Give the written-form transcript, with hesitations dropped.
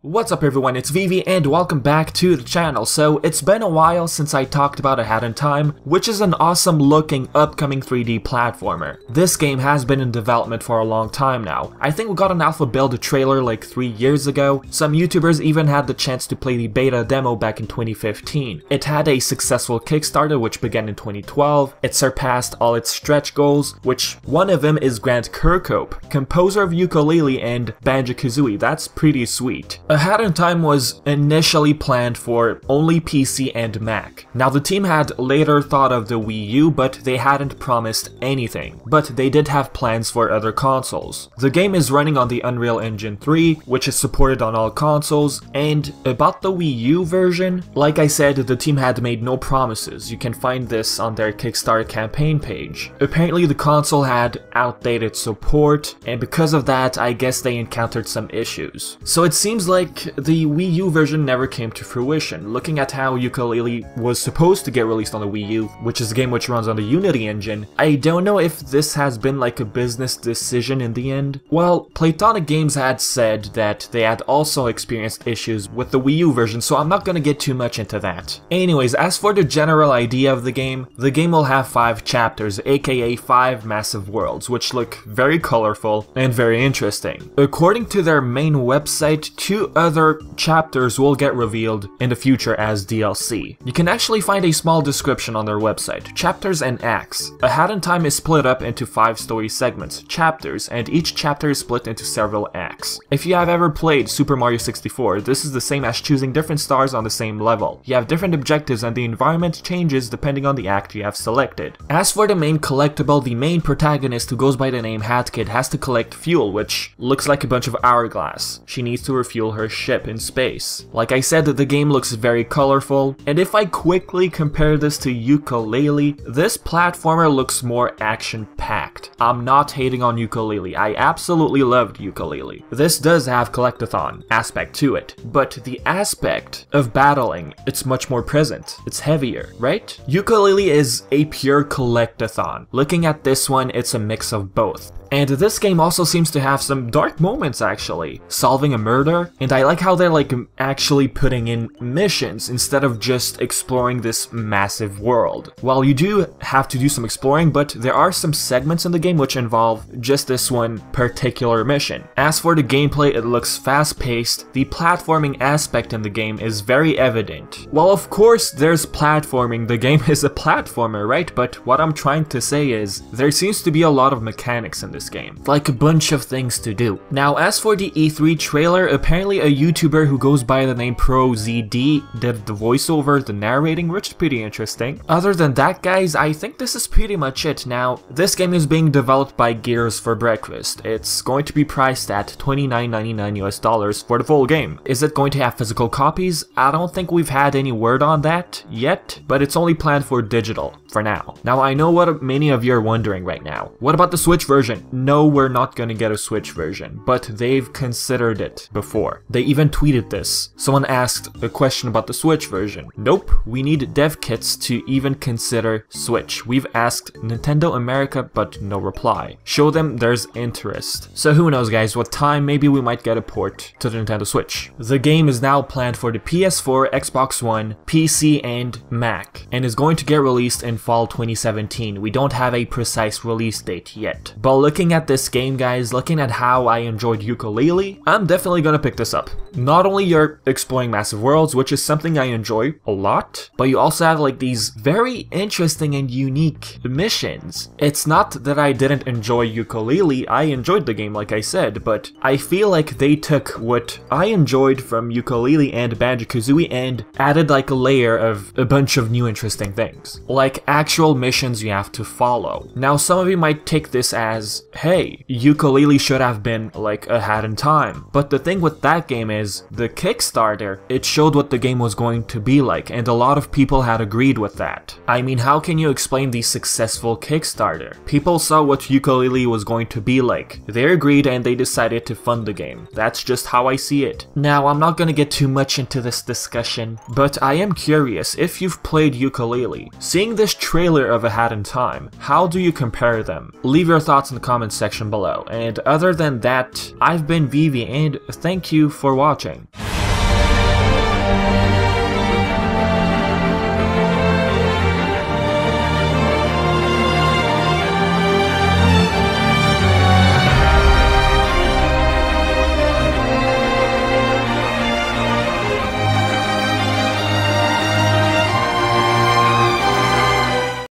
What's up everyone, it's Vivi and welcome back to the channel. So it's been a while since I talked about A Hat in Time, which is an awesome looking upcoming 3D platformer. This game has been in development for a long time now. I think we got an alpha build trailer like 3 years ago. Some YouTubers even had the chance to play the beta demo back in 2015. It had a successful Kickstarter which began in 2012. It surpassed all its stretch goals, which one of them is Grant Kirkhope, composer of Yooka-Laylee and Banjo-Kazooie. That's pretty sweet. A Hat in Time was initially planned for only PC and Mac. Now the team had later thought of the Wii U, but they hadn't promised anything. But they did have plans for other consoles. The game is running on the Unreal Engine 3, which is supported on all consoles, and about the Wii U version, like I said, the team had made no promises. You can find this on their Kickstarter campaign page. Apparently the console had outdated support, and because of that, I guess they encountered some issues. So it seems like the Wii U version never came to fruition. Looking at how Yooka-Laylee was supposed to get released on the Wii U, which is a game which runs on the Unity engine, I don't know if this has been like a business decision in the end. Well, Platonic Games had said that they had also experienced issues with the Wii U version, so I'm not gonna get too much into that. Anyways, as for the general idea of the game will have 5 chapters, aka 5 massive worlds, which look very colorful and very interesting. According to their main website, 2 other chapters will get revealed in the future as DLC. You can actually find a small description on their website. Chapters and acts. A Hat in Time is split up into 5 story segments, chapters, and each chapter is split into several acts. If you have ever played Super Mario 64, this is the same as choosing different stars on the same level. You have different objectives and the environment changes depending on the act you have selected. As for the main collectible, the main protagonist, who goes by the name Hat Kid, has to collect fuel, which looks like a bunch of hourglass. She needs to refuel her ship in space. Like I said, the game looks very colorful, and if I quickly compare this to Yooka-Laylee, this platformer looks more action-packed. I'm not hating on Yooka-Laylee, I absolutely loved Yooka-Laylee. This does have collectathon aspect to it, but the aspect of battling, it's much more present. It's heavier, right? Yooka-Laylee is a pure collectathon. Looking at this one, it's a mix of both. And this game also seems to have some dark moments actually. Solving a murder, and I like how they're like actually putting in missions instead of just exploring this massive world. Well, you do have to do some exploring, but there are some segments in the game which involve just this one particular mission. As for the gameplay, it looks fast-paced. The platforming aspect in the game is very evident. Well, of course there's platforming, the game is a platformer, right? But what I'm trying to say is, there seems to be a lot of mechanics in this game, like a bunch of things to do. Now, as for the E3 trailer, apparently a YouTuber who goes by the name ProZD did the voiceover, the narrating, which is pretty interesting. Other than that, guys, I think this is pretty much it. Now, this game is being developed by Gears for Breakfast. It's going to be priced at $29.99 US for the full game. Is it going to have physical copies? I don't think we've had any word on that yet, but it's only planned for digital for now. Now, I know what many of you are wondering right now. What about the Switch version? No, we're not gonna get a Switch version, but they've considered it before. They even tweeted this. Someone asked a question about the Switch version. Nope, we need dev kits to even consider Switch. We've asked Nintendo America, but no reply. Show them there's interest. So who knows, guys, what time maybe we might get a port to the Nintendo Switch. The game is now planned for the PS4, Xbox One, PC, and Mac, and is going to get released in fall 2017. We don't have a precise release date yet. But looking at this game, guys, looking at how I enjoyed Yooka-Laylee, I'm definitely gonna pick this up. Not only you're exploring massive worlds, which is something I enjoy a lot, but you also have like these very interesting and unique missions. It's not that I didn't enjoy Yooka-Laylee, I enjoyed the game like I said, but I feel like they took what I enjoyed from Yooka-Laylee and Banjo-Kazooie and added like a layer of a bunch of new interesting things. Like actual missions you have to follow. Now some of you might take this as, hey, Yooka-Laylee should have been like A Hat in Time. But the thing with that game is, the Kickstarter, it showed what the game was going to be like, and a lot of people had agreed with that. I mean, how can you explain the successful Kickstarter? People saw what Yooka-Laylee was going to be like. They agreed and they decided to fund the game. That's just how I see it. Now, I'm not gonna get too much into this discussion, but I am curious if you've played Yooka-Laylee. Seeing this trailer of A Hat in Time, how do you compare them? Leave your thoughts in the comments section below, and other than that, I've been Vivi and thank you for watching.